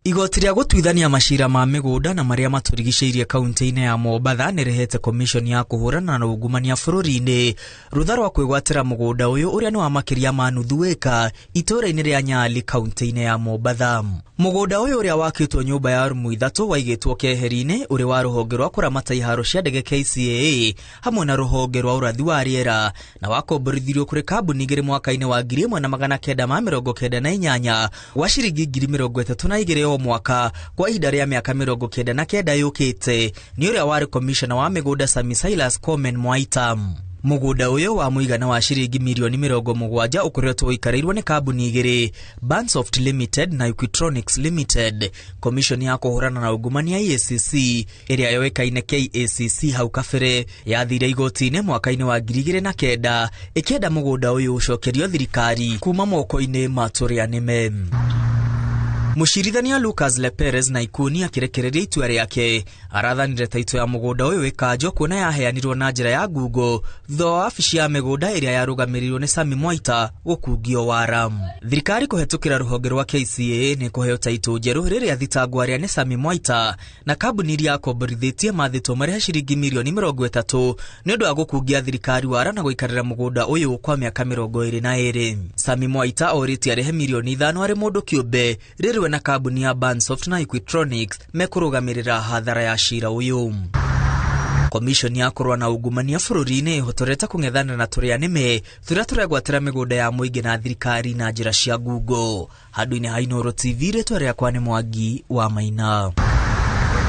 Igoti rĩa gũtuithania macira ma mĩgũnda na marĩa matũrigicĩirie kaunti-inĩ ya Mombatha nĩrĩhete komishoni ya kũhũrana na ungumania bũrũri-inĩ rutha rwa kwĩgwatĩra mũgũnda ũyũ ũrĩa nĩ wa makĩria ma nuthu ĩka itũũra-inĩ rĩa Nyali kaunti-inĩ ya Mombatha. Mũgũnda ũyũ ũrĩa wakĩtwo nyũmba ya rumu ithatũ waigĩtwo keheri-inĩ ũrĩ wa rũhonge rwa kũramata iharo cia ndege KCAA hamwe na rũhonge rwa ũrathi wa rĩera na wakomborithirio kũrĩ kambuni igĩrĩ mwaka-inĩ wa 1998 wa ciringi 32,000 mwaka kwa ihinda rĩa mĩaka 99 yũkĩte nĩ ũrĩa warĩ komishona wa mĩgũnda Sami Silas Komen Mwaita. Mũgũnda ũyũ wa mũigana wa ciringi mirioni 70 ũkoretwo ũikarĩirwo nĩ kambuni igĩrĩ, Bansoft Limited na Equitronics Limited. Komishoni ya kũhũrana na ungumania EACC ĩrĩa yoĩkaine KACC hau kabere yathire igoti-inĩ mwaka-inĩ wa 2009 ĩkĩenda mũgũnda ũyũ ũcokerio thirikari kuma moko-inĩ ma tũrĩa nĩme. Mũcirithania Lucas Leperez na Ikuni akĩrekereria itua rĩake arathanire taito ya mũgũnda ũyũ wĩkanjo kuona yaheanirwo na njĩra ya Google thutha wa wabici ya mĩgũnda ĩrĩa yarũgamĩrĩirwo nĩ Sami Mwaita gũkungio wara. Thirikari kũhetũkĩra rũhonge rwa KCAA nĩ kũheo taito njerũ rĩrĩa thitangwo arĩa nĩ Sami Mwaita na kambuni iria akomborithĩtie mathĩtwo marĩha ciringi mirioni 30 nĩ ũndũ wa gũkungia thirikari wara na gũikarĩra mũgũnda ũyũ kwa mĩaka 22. Sami Mwaita orĩtie arehe mirioni 5 arĩ mũndũ kĩũmbe rĩrĩ na kambuni ya Bansoft na Equitronics mekũrũgamĩrĩra hathara ya cira ũyũ. Komishoni ya kũrũa na ungumania bũrũri-inĩ ĩhotorete kũng'ethanĩra na tũrĩa nĩme tũrĩa tũregwatĩra mĩgũnda ya mũingĩ na thirikari na njĩra cia Google. Handũ-inĩ ha Inooro TV rĩtwa rĩakwa nĩ Mwangi wa Maina.